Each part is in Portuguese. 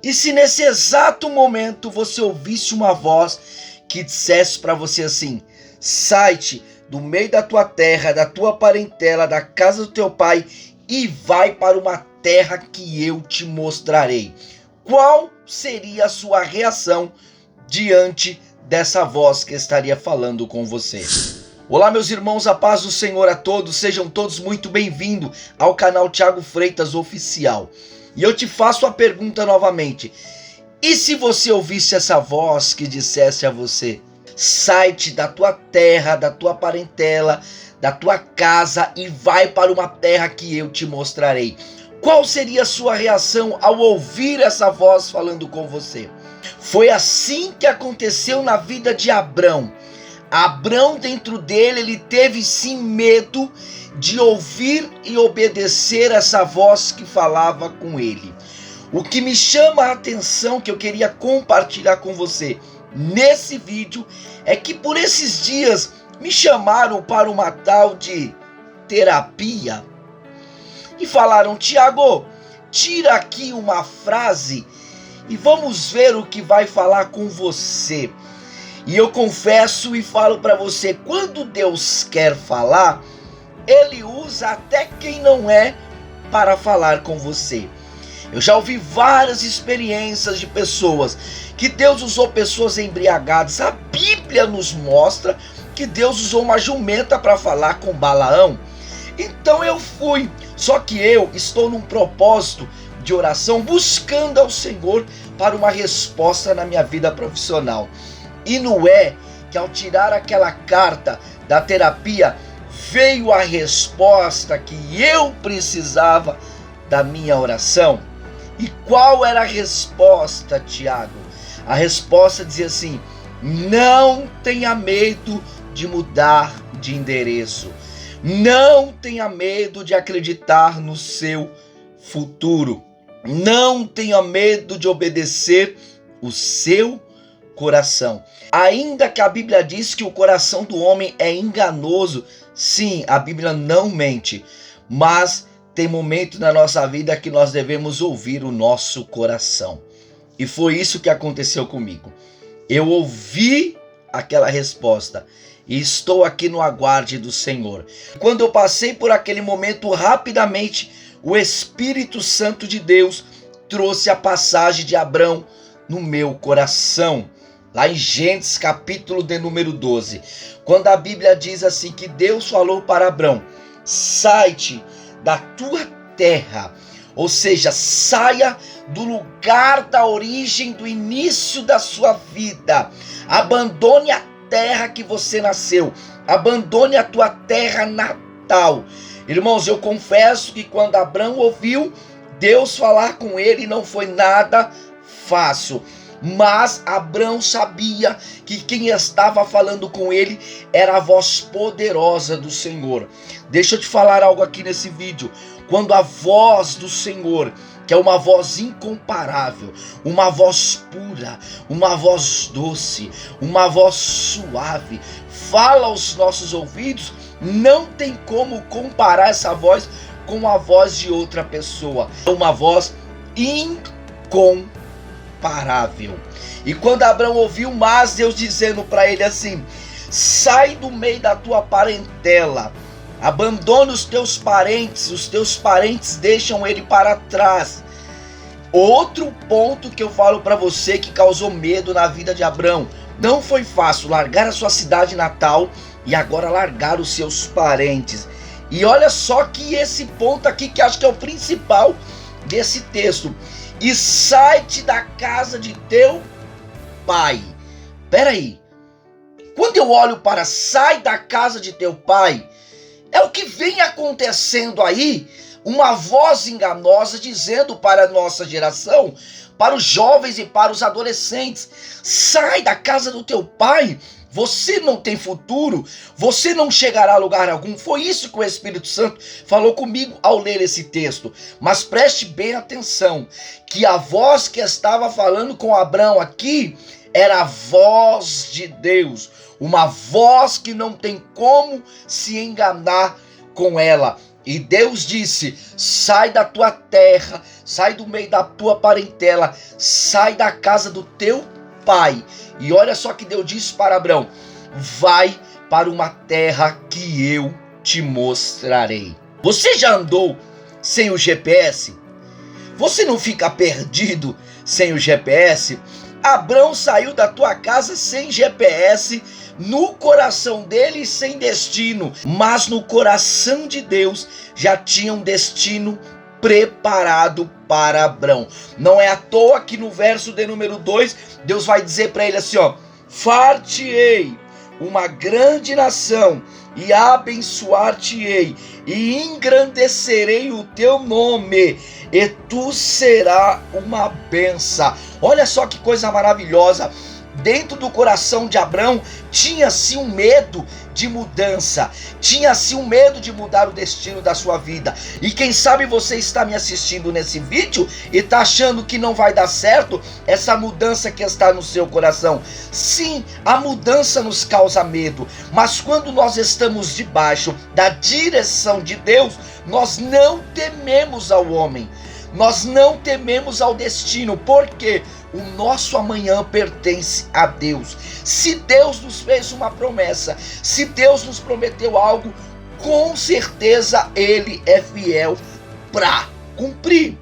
E se nesse exato momento você ouvisse uma voz que dissesse para você assim: sai-te do meio da tua terra, da tua parentela, da casa do teu pai e vai para uma terra que eu te mostrarei. Qual seria a sua reação diante dessa voz que estaria falando com você? Olá, meus irmãos, a paz do Senhor a todos, sejam todos muito bem-vindos ao canal Thiago Freitas Oficial. E eu te faço a pergunta novamente: e se você ouvisse essa voz que dissesse a você: sai-te da tua terra, da tua parentela, da tua casa e vai para uma terra que eu te mostrarei? Qual seria a sua reação ao ouvir essa voz falando com você? Foi assim que aconteceu na vida de Abrão. Abrão, dentro dele, ele teve sim medo de ouvir e obedecer essa voz que falava com ele. O que me chama a atenção, que eu queria compartilhar com você nesse vídeo, é que por esses dias me chamaram para uma tal de terapia e falaram: Thiago, tira aqui uma frase e vamos ver o que vai falar com você. E eu confesso e falo para você, quando Deus quer falar, Ele usa até quem não é para falar com você. Eu já ouvi várias experiências de pessoas que Deus usou pessoas embriagadas. A Bíblia nos mostra que Deus usou uma jumenta para falar com Balaão. Então eu fui, só que eu estou num propósito de oração, buscando ao Senhor para uma resposta na minha vida profissional. E não é que ao tirar aquela carta da terapia, veio a resposta que eu precisava da minha oração? E qual era a resposta, Tiago? A resposta dizia assim: não tenha medo de mudar de endereço. Não tenha medo de acreditar no seu futuro. Não tenha medo de obedecer o seu coração. Ainda que a Bíblia diz que o coração do homem é enganoso, sim, a Bíblia não mente, mas tem momentos na nossa vida que nós devemos ouvir o nosso coração. E foi isso que aconteceu comigo. Eu ouvi aquela resposta e estou aqui no aguarde do Senhor. Quando eu passei por aquele momento, rapidamente o Espírito Santo de Deus trouxe a passagem de Abrão no meu coração. Lá em Gênesis capítulo de número 12, quando a Bíblia diz assim que Deus falou para Abrão: sai-te da tua terra, ou seja, saia do lugar da origem, do início da sua vida, abandone a terra que você nasceu, abandone a tua terra natal. Irmãos, eu confesso que quando Abrão ouviu Deus falar com ele, não foi nada fácil. Mas Abrão sabia que quem estava falando com ele era a voz poderosa do Senhor. Deixa eu te falar algo aqui nesse vídeo. Quando a voz do Senhor, que é uma voz incomparável, uma voz pura, uma voz doce, uma voz suave, fala aos nossos ouvidos, não tem como comparar essa voz com a voz de outra pessoa. É uma voz incomparável. E quando Abrão ouviu mais Deus dizendo para ele assim: sai do meio da tua parentela, abandona os teus parentes deixam ele para trás. Outro ponto que eu falo para você que causou medo na vida de Abrão: não foi fácil largar a sua cidade natal e agora largar os seus parentes. E olha só que esse ponto aqui que acho que é o principal desse texto: e sai-te da casa de teu pai. Peraí, quando eu olho para sai da casa de teu pai, é o que vem acontecendo aí, uma voz enganosa dizendo para a nossa geração, para os jovens e para os adolescentes: sai da casa do teu pai, você não tem futuro, você não chegará a lugar algum. Foi isso que o Espírito Santo falou comigo ao ler esse texto. Mas preste bem atenção, que a voz que estava falando com Abrão aqui era a voz de Deus, uma voz que não tem como se enganar com ela. E Deus disse: sai da tua terra, sai do meio da tua parentela, sai da casa do teu pai. E olha só que Deus disse para Abrão: vai para uma terra que eu te mostrarei. Você já andou sem o GPS? Você não fica perdido sem o GPS? Abrão saiu da tua casa sem GPS, no coração dele sem destino, mas no coração de Deus já tinha um destino preparado para Abrão. Não é à toa que no verso de número 2, Deus vai dizer para ele assim, ó: far-te-ei uma grande nação, e abençoar-te-ei, e engrandecerei o teu nome, e tu serás uma bênção. Olha só que coisa maravilhosa. Dentro do coração de Abrão tinha-se um medo de mudança, tinha-se um medo de mudar o destino da sua vida. E quem sabe você está me assistindo nesse vídeo e está achando que não vai dar certo essa mudança que está no seu coração. Sim, a mudança nos causa medo, mas quando nós estamos debaixo da direção de Deus, nós não tememos ao homem, nós não tememos ao destino, porque o nosso amanhã pertence a Deus. Se Deus nos fez uma promessa, se Deus nos prometeu algo, com certeza Ele é fiel para cumprir.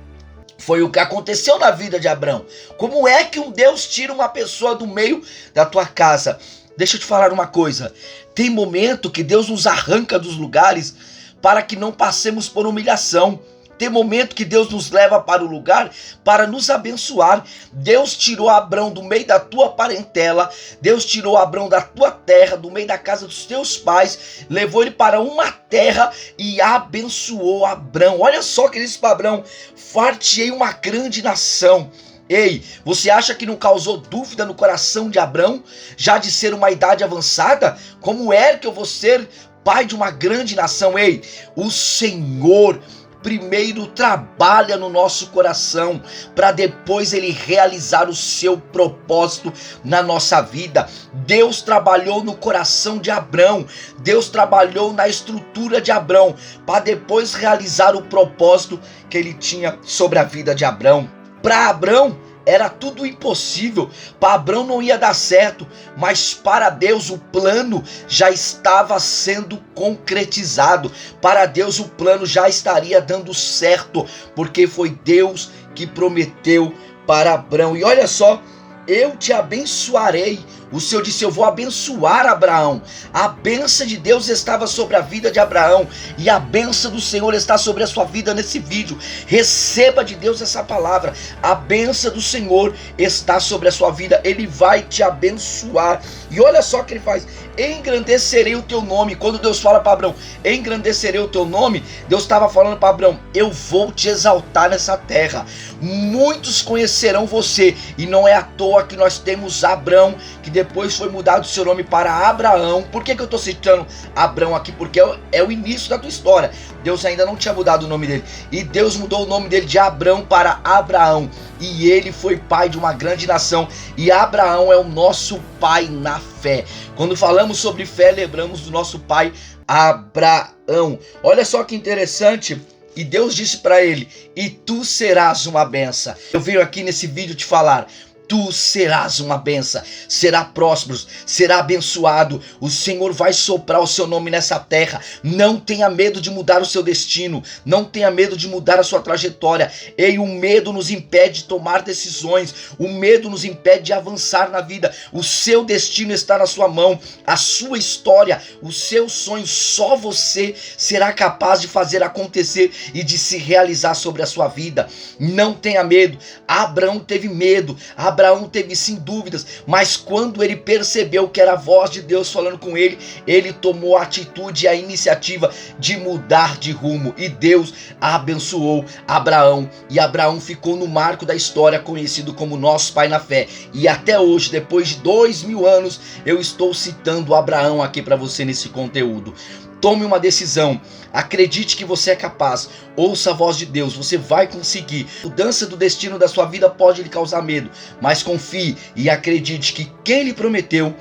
Foi o que aconteceu na vida de Abrão. Como é que um Deus tira uma pessoa do meio da tua casa? Deixa eu te falar uma coisa. Tem momento que Deus nos arranca dos lugares para que não passemos por humilhação. Tem momento que Deus nos leva para o lugar para nos abençoar. Deus tirou Abrão do meio da tua parentela, Deus tirou Abrão da tua terra, do meio da casa dos teus pais, levou ele para uma terra e abençoou Abrão. Olha só que ele disse para Abrão: far-te-ei uma grande nação. Ei, você acha que não causou dúvida no coração de Abrão, já de ser uma idade avançada? Como é que eu vou ser pai de uma grande nação? Ei, o Senhor primeiro trabalha no nosso coração, para depois ele realizar o seu propósito na nossa vida. Deus trabalhou no coração de Abrão, Deus trabalhou na estrutura de Abrão, para depois realizar o propósito que ele tinha sobre a vida de Abrão. Para Abrão era tudo impossível, para Abrão não ia dar certo, mas para Deus o plano já estava sendo concretizado. Para Deus o plano já estaria dando certo, porque foi Deus que prometeu para Abrão. E olha só: eu te abençoarei. O Senhor disse: eu vou abençoar Abraão. A bênção de Deus estava sobre a vida de Abraão, e a bênção do Senhor está sobre a sua vida nesse vídeo. Receba de Deus essa palavra. A bênção do Senhor está sobre a sua vida. Ele vai te abençoar. E olha só o que ele faz: engrandecerei o teu nome. Quando Deus fala para Abraão: engrandecerei o teu nome, Deus estava falando para Abraão: eu vou te exaltar nessa terra. Muitos conhecerão você. E não é à toa que nós temos Abrão, que depois foi mudado o seu nome para Abraão. Por que eu estou citando Abrão aqui? Porque é o início da tua história. Deus ainda não tinha mudado o nome dele, e Deus mudou o nome dele de Abrão para Abraão, e ele foi pai de uma grande nação. E Abraão é o nosso pai na fé. Quando falamos sobre fé, lembramos do nosso pai Abraão. Olha só que interessante. E Deus disse para ele: e tu serás uma bênção. Eu venho aqui nesse vídeo te falar: tu serás uma bênção, será próspero, será abençoado. O Senhor vai soprar o seu nome nessa terra. Não tenha medo de mudar o seu destino, não tenha medo de mudar a sua trajetória. Ei, o medo nos impede de tomar decisões, o medo nos impede de avançar na vida. O seu destino está na sua mão, a sua história, o seu sonho, só você será capaz de fazer acontecer e de se realizar sobre a sua vida. Não tenha medo. Abraão teve medo, Abraão teve sim dúvidas, mas quando ele percebeu que era a voz de Deus falando com ele, ele tomou a atitude e a iniciativa de mudar de rumo, e Deus abençoou Abraão, e Abraão ficou no marco da história, conhecido como nosso pai na fé. E até hoje, depois de 2000 anos, eu estou citando Abraão aqui para você nesse conteúdo. Tome uma decisão, acredite que você é capaz, ouça a voz de Deus, você vai conseguir. A mudança do destino da sua vida pode lhe causar medo, mas confie e acredite que quem lhe prometeu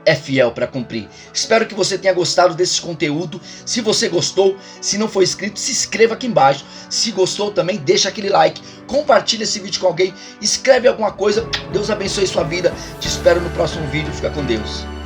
é fiel para cumprir. Espero que você tenha gostado desse conteúdo. Se você gostou, se não for inscrito, se inscreva aqui embaixo. Se gostou também, deixa aquele like, compartilha esse vídeo com alguém, escreve alguma coisa. Deus abençoe sua vida. Te espero no próximo vídeo. Fica com Deus.